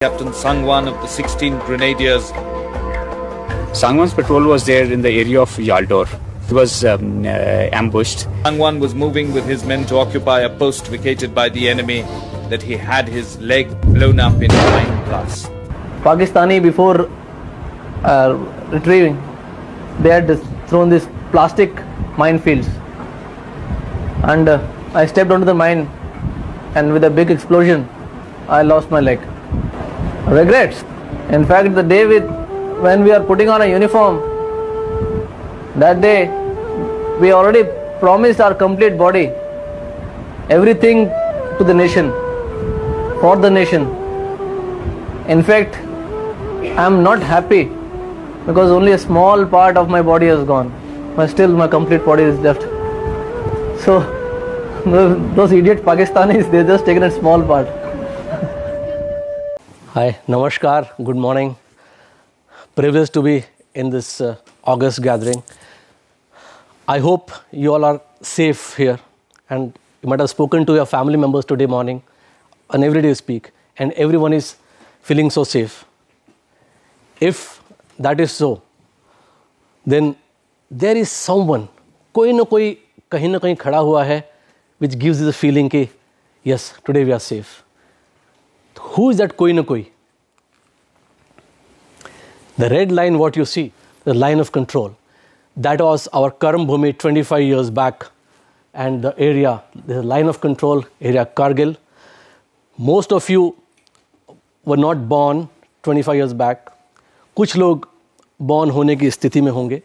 Captain Sangwan of the 16th Grenadiers. Sangwan's patrol was there in the area of Yaldor. He was ambushed. Sangwan was moving with his men to occupy a post vacated by the enemy that he had his leg blown up in 9+. Pakistani, before retrieving, they had thrown these plastic minefields, and I stepped onto the mine, and with a big explosion I lost my leg. Regrets. In fact, the day when we are putting on a uniform, that day we already promised our complete body, everything to the nation, for the nation. In fact, I am not happy because only a small part of my body has gone, but still my complete body is left. So those idiot Pakistanis, they just taken a small part. Hi, Namaskar, good morning. Privileged to be in this August gathering. I hope you all are safe here, and you might have spoken to your family members today morning, and every day you speak, and everyone is feeling so safe. If that is so, then there is someone, कोई ना कोई कहीं ना कहीं खड़ा हुआ है, which gives you the feeling कि yes, today we are safe. Who is that koi na koi? The red line, what you see, the line of control. That was our Karam Bhumi 25 years back, and the area, the line of control area Kargil. Most of you were not born 25 years back. कुछ लोग born होने की स्थिति में होंगे.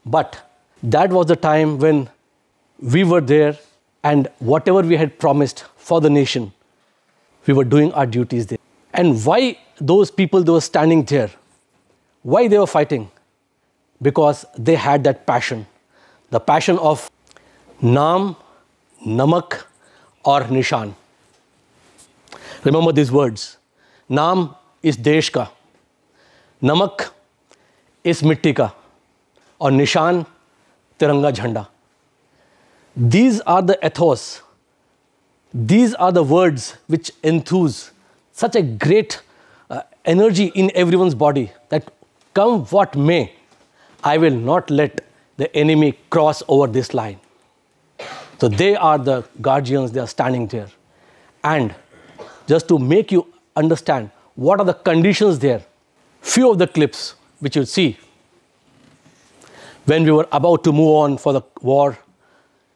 But that was the time when we were there, and whatever we had promised for the nation, we were doing our duties there. And why those people, they were standing there? Why they were fighting? Because they had that passion. The passion of Naam, Namak or Nishan. Remember these words. Naam is Desh ka. Namak is Mitti ka. Or Nishan, Tiranga Jhanda. These are the ethos. These are the words which enthuse such a great energy in everyone's body that come what may, I will not let the enemy cross over this line. So they are the guardians, they are standing there. And just to make you understand what are the conditions there, few of the clips which you'll see when we were about to move on for the war,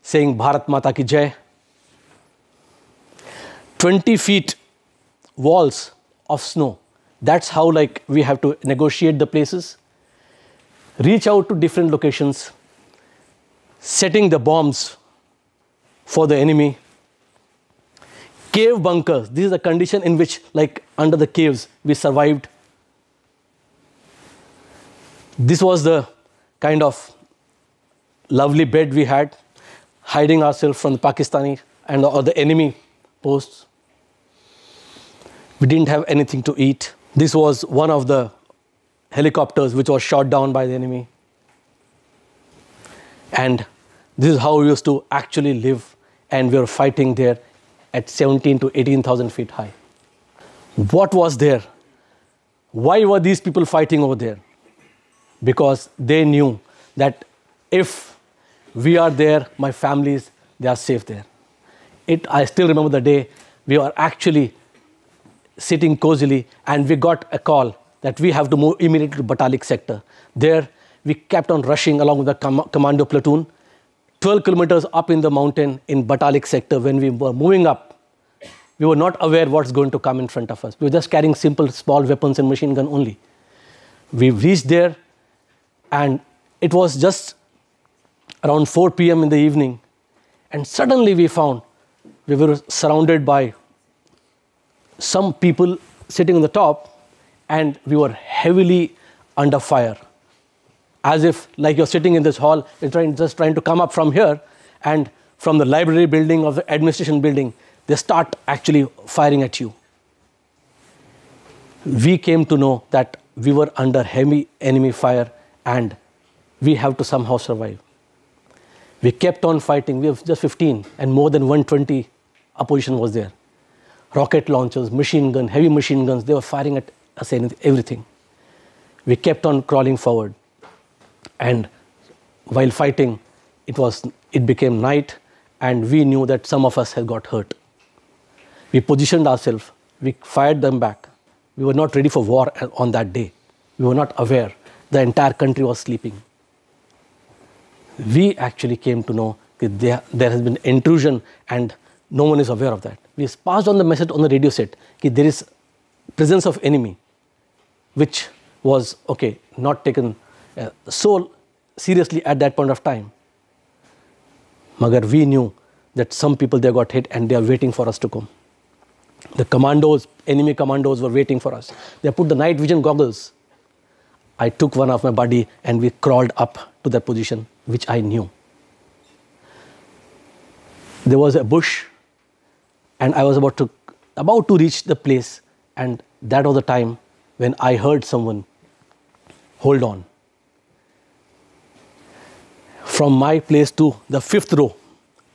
saying Bharat Mata Ki Jai, 20 feet walls of snow. That's how we have to negotiate the places, reach out to different locations, setting the bombs for the enemy. Cave bunkers, this is a condition in which under the caves we survived. This was the kind of lovely bed we had, hiding ourselves from the Pakistani or the enemy posts. We didn't have anything to eat. This was one of the helicopters which was shot down by the enemy. And this is how we used to actually live, and we were fighting there at 17 to 18,000 feet high. What was there? Why were these people fighting over there? Because they knew that if we are there, my families, they are safe there. I still remember the day we were actually sitting cozily, and we got a call that we have to move immediately to Batalik sector. There, we kept on rushing along with the commando platoon, 12 kilometers up in the mountain in Batalik sector. When we were moving up, we were not aware what's going to come in front of us. We were just carrying simple, small weapons and machine gun only. We reached there, and it was just around 4 p.m. in the evening, and suddenly we found we were surrounded by some people sitting on the top, and we were heavily under fire. As if you're sitting in this hall, you're just trying to come up from here, and from the library building or the administration building, they start actually firing at you. We came to know that we were under heavy enemy fire, and we have to somehow survive. We kept on fighting. We were just 15, and more than 120 opposition was there. rocket launchers, machine gun, heavy machine guns. They were firing at us and everything. We kept on crawling forward. And while fighting, it became night, and we knew that some of us had got hurt. We positioned ourselves. We fired them back. We were not ready for war on that day. We were not aware. The entire country was sleeping. We actually came to know that there has been intrusion and no one is aware of that. We passed on the message on the radio set that there is presence of enemy, which was not taken so seriously at that point of time. Magar we knew that some people there got hit and they are waiting for us to come. The commandos, enemy commandos were waiting for us. They put the night vision goggles. I took one of my buddy and we crawled up to that position, which I knew. There was a bush and I was about to reach the place, and that was the time when I heard someone, hold on. From my place to the 5th row,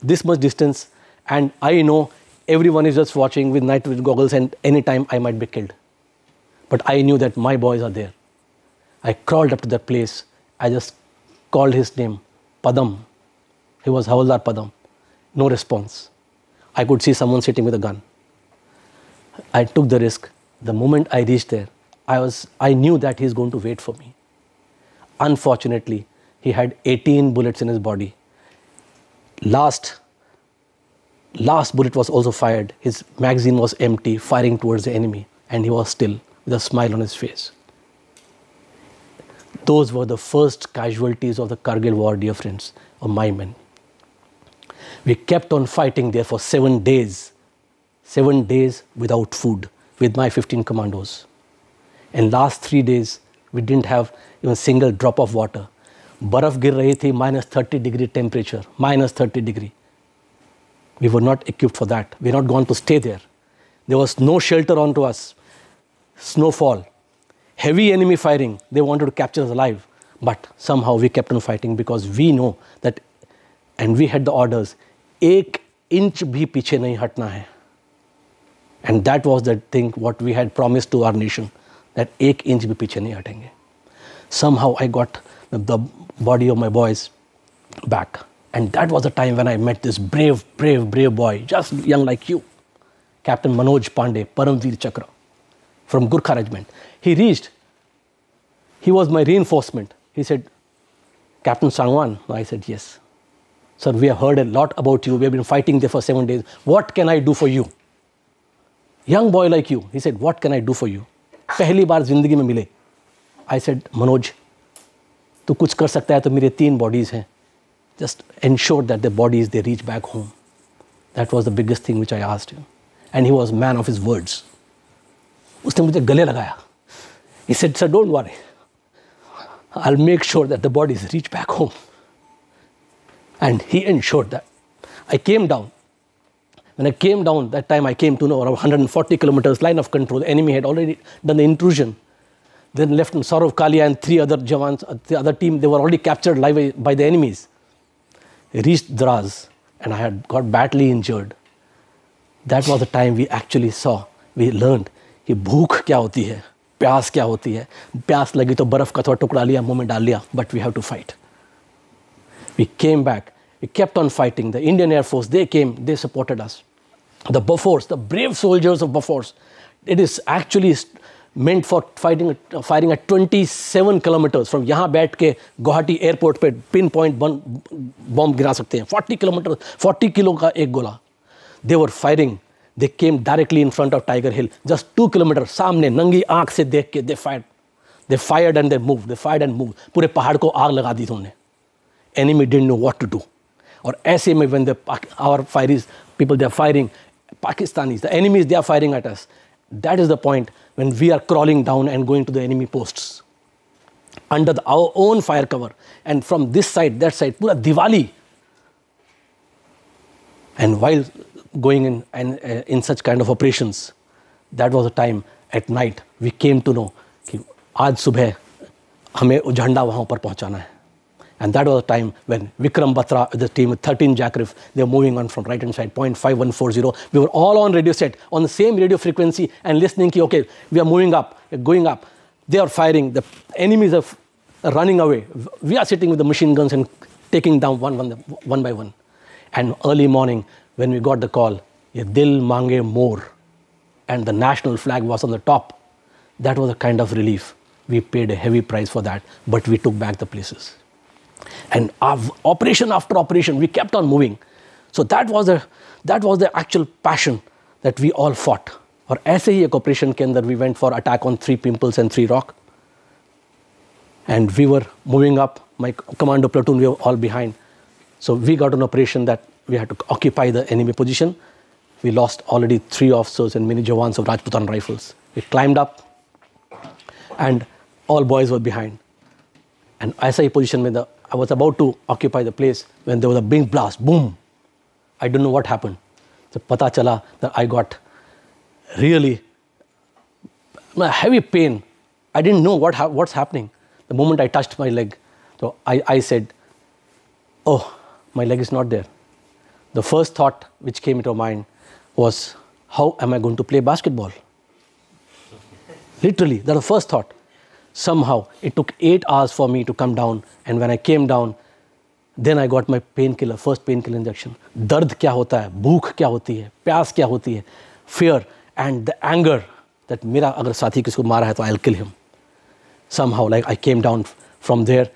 this much distance, and I know everyone is just watching with night vision goggles and anytime I might be killed. But I knew that my boys are there. I crawled up to that place. I just called his name, Padam. He was Havaldar Padam. No response. I could see someone sitting with a gun. I took the risk. The moment I reached there, I knew that he's going to wait for me. Unfortunately, he had 18 bullets in his body. Last bullet was also fired. His magazine was empty, firing towards the enemy, and he was still with a smile on his face. Those were the first casualties of the Kargil war, dear friends, of my men. We kept on fighting there for 7 days. 7 days without food with my 15 commandos. And last 3 days, we didn't have even a single drop of water. Baraf gir rahi thi, -30-degree temperature, -30 degree. We were not equipped for that. We were not going to stay there. There was no shelter onto us. Snowfall, heavy enemy firing. They wanted to capture us alive. But somehow we kept on fighting because we know that, and we had the orders, 1 inch bhi piche nahi hatna hai. And that was the thing what we had promised to our nation, that 1 inch bhi piche nahi hatenge. Somehow I got the body of my boys back. And that was the time when I met this brave boy, just young like you, Captain Manoj Pandey, Paramveer Chakra, from Gurkha Regiment. He reached. He was my reinforcement. He said, Captain Sangwan? I said, yes. Sir, we have heard a lot about you. We have been fighting there for 7 days. What can I do for you? Young boy like you. He said, what can I do for you? Pehli baar zindagi mein mile. I said, Manoj, tu kuch kar sakta hai to mere 3 bodies hain. Just ensure that the bodies, they reach back home. That was the biggest thing which I asked him. And he was a man of his words. Usne mujhe gale lagaya. He said, sir, don't worry. I'll make sure that the bodies reach back home. And he ensured that. I came down. When I came down, that time I came to know around 140 kilometers line of control. The enemy had already done the intrusion. Then Lieutenant Saurav Kalia and 3 other Jawans, the other team, they were already captured live by the enemies. They reached Dras and I had got badly injured. That was the time we actually saw, we learned कि भूख क्या होती है, प्यास क्या होती है. प्यास लगी तो बर्फ का थोड़ा टुकड़ा लिया, मुंह में डाल लिया, but we have to fight. We came back, we kept on fighting. The Indian Air Force, they came, they supported us. The Bofors, the brave soldiers of Bofors, it is actually meant for firing at 27 kilometers from यहाँ बैठ के Guwahati airport पे pinpoint bomb गिरा सकते हैं. 40 kilometers, 40 kilo का एक गोला. They were firing. They came directly in front of Tiger Hill, just 2 kilometers सामने नंगी आंख से देख के they fired. They fired and they moved. They fired and moved. पूरे पहाड़ को आग लगा दी उन्होंने. Enemy didn't know what to do. और ऐसे में when our fireys, people they are firing, Pakistanis, the enemies, they are firing at us. That is the point when we are crawling down and going to the enemy posts under our own fire cover. And from this side, that side, pura Diwali. And while going in and in such kind of operations, that was the time at night we came to know कि आज सुबह हमें झंडा वहाँ पर पहुँचाना है. And that was a time when Vikram Batra with the team with 13 Jackrif, they were moving on from right-hand side, 0.5140. We were all on radio set, on the same radio frequency and listening, okay, we are moving up, we're going up. They are firing, the enemies are running away. We are sitting with the machine guns and taking down one by one. And early morning, when we got the call, Ye Dil Mange More, and the national flag was on the top, that was a kind of relief. We paid a heavy price for that, but we took back the places. And operation after operation, we kept on moving. So that was the actual passion that we all fought. और ऐसे ही एक operation के अंदर we went for attack on 3 Pimples and 3 Rock. And we were moving up, my commando platoon, we were all behind. So we got an operation that we had to occupy the enemy position. We lost already 3 officers and many Jawans of Rajputan Rifles. We climbed up and all boys were behind. And ऐसा ही position में I was about to occupy the place when there was a big blast, boom. I don't know what happened. So pata chala that I got really heavy pain. I didn't know what's happening. The moment I touched my leg, so I said, oh, my leg is not there. The first thought which came into mind was, how am I going to play basketball? Literally, that was the first thought. Somehow, it took 8 hours for me to come down, and when I came down, then I got my painkiller, first painkiller injection. Dard kya hota hai, bhook kya hoti hai, pyas kya hoti hai, fear and the anger that mera agar sathi kisko mara hai to I'll kill him. Somehow, like I came down from there,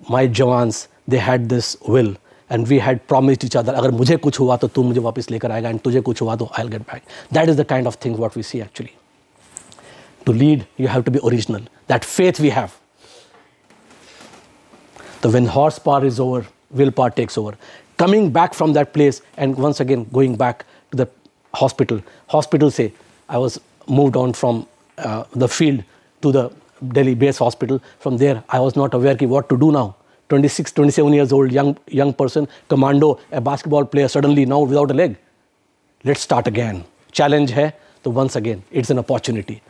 my Jawans, they had this will, and we had promised each other, agar mujhe kuch hua to tu mujhe wapis lekar aayega, and tujhe kuch hua to I'll get back. That is the kind of thing what we see actually. To lead, you have to be original. That faith we have. So when horsepower is over, willpower takes over. Coming back from that place and once again going back to the hospital. Hospital say, I was moved on from the field to the Delhi base hospital. From there, I was not aware ki what to do now. 26, 27 years old, young person, commando, a basketball player, suddenly now without a leg. Let's start again. Challenge hai, so once again, it's an opportunity.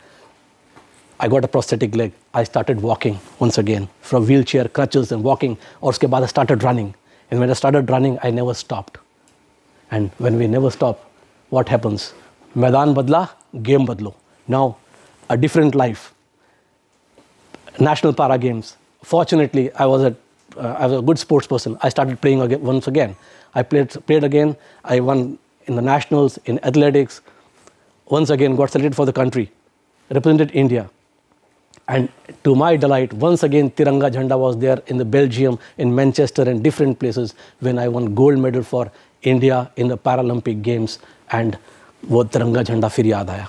I got a prosthetic leg. I started walking once again from wheelchair, crutches and walking. और उसके बाद I started running. And when I started running, I never stopped. And when we never stop, what happens? मैदान बदला, game बदलो. Now, a different life. National Para Games. Fortunately, I was a good sports person. I started playing again, once again. I played again. I won in the nationals, in athletics. Once again, got selected for the country. Represented India. And to my delight, once again, Tiranga Jhanda was there in the Belgium, in Manchester and different places when I won gold medal for India in the Paralympic Games. And वो तिरंगा झंडा फिर याद आया.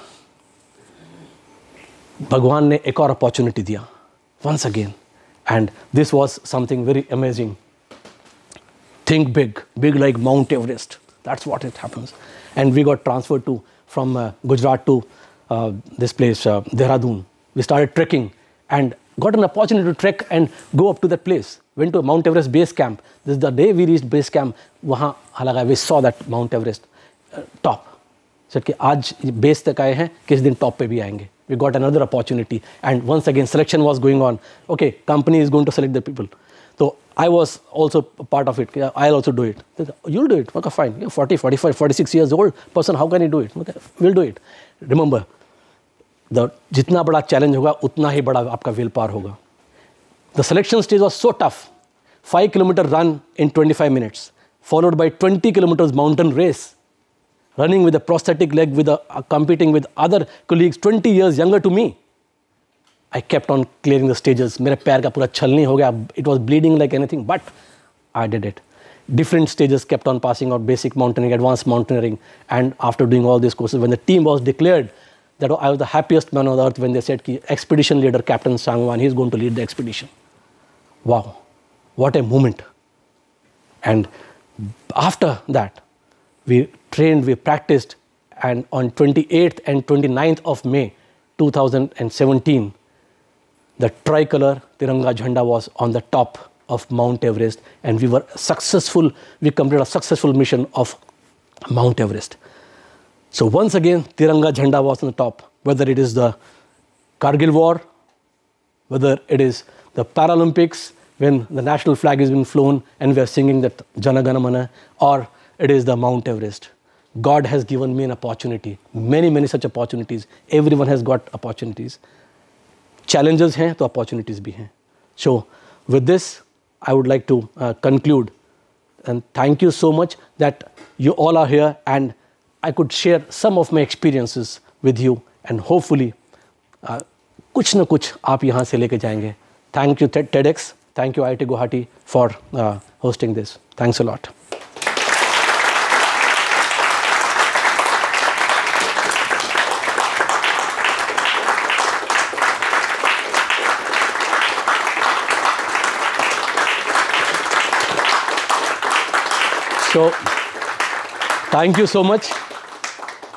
भगवान ने एक और opportunity दिया. Once again. And this was something very amazing. Think big like Mount Everest. That's what it happens. And we got transferred from Gujarat to this place, Dehradun. We started trekking and got an opportunity to trek and go up to that place. Went to Mount Everest base camp. This is the day we reached base camp. We saw that Mount Everest top. Said कि आज base तक आए हैं, किस दिन top पे भी आएंगे. We got another opportunity, and once again selection was going on. Okay, company is going to select the people. So I was also part of it. I'll also do it. You'll do it. Okay, fine. You're 40, 45, 46 years old person. How can you do it? Okay, we'll do it. Remember, जितना बड़ा challenge होगा उतना ही बड़ा आपका willpower होगा. The selection stage was so tough. 5-kilometer run in 25 minutes, followed by 20 kilometers mountain race. Running with a prosthetic leg, competing with other colleagues 20 years younger to me. I kept on clearing the stages. मेरे पैर का पूरा छलनी हो गया. It was bleeding like anything, but I did it. Different stages kept on passing out, basic mountaineering, advanced mountaineering. And after doing all these courses, when the team was declared, that I was the happiest man on earth when they said ki expedition leader Captain Sangwan, he's going to lead the expedition. Wow, what a moment. And after that, we trained, we practiced, and on 28th and 29th of May 2017, the tricolor Tiranga Jhanda was on the top of Mount Everest, and we were successful. We completed a successful mission of Mount Everest. So once again, Tiranga Jhanda was on the top, whether it is the Kargil War, whether it is the Paralympics, when the national flag has been flown and we are singing that Jana Gana Mana, or it is the Mount Everest. God has given me an opportunity, many such opportunities. Everyone has got opportunities. Challenges हैं तो opportunities भी हैं. So with this, I would like to conclude, and thank you so much that you all are here and I could share some of my experiences with you, and hopefully कुछ न कुछ आप यहाँ से लेके जाएंगे. Thank you TEDx, thank you IIT Guwahati for hosting this. Thanks a lot. So, thank you so much.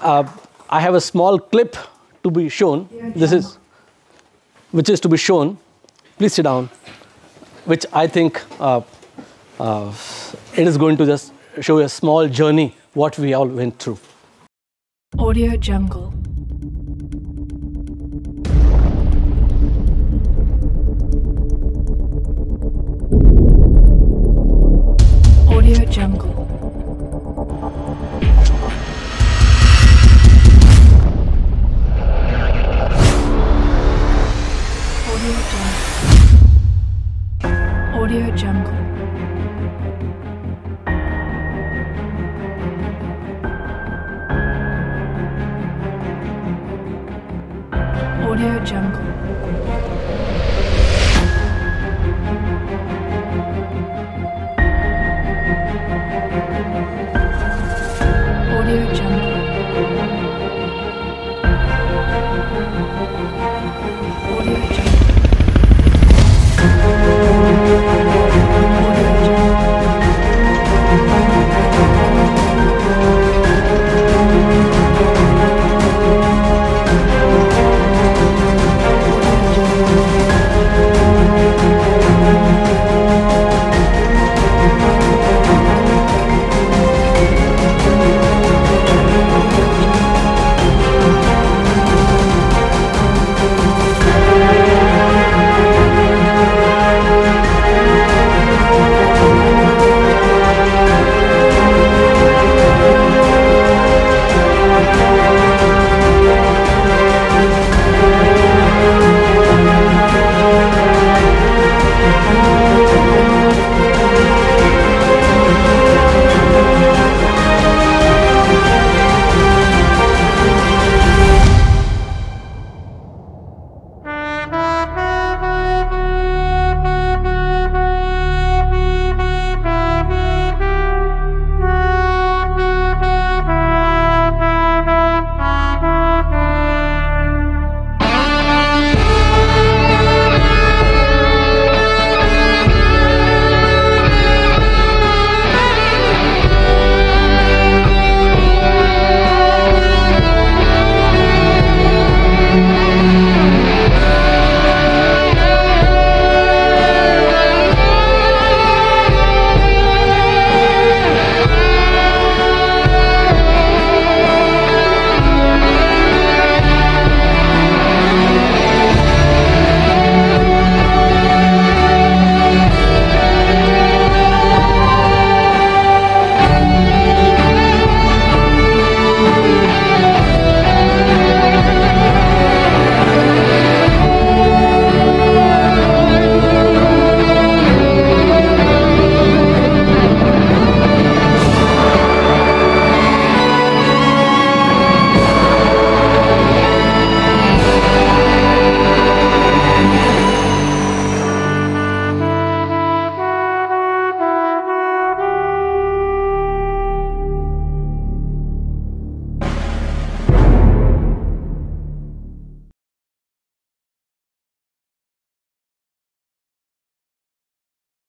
I have a small clip to be shown. Which is to be shown. Please sit down. Which I think it is going to just show a small journey what we all went through. Audio Jungle. Audio Jungle. Audio Jungle. Audio Jungle.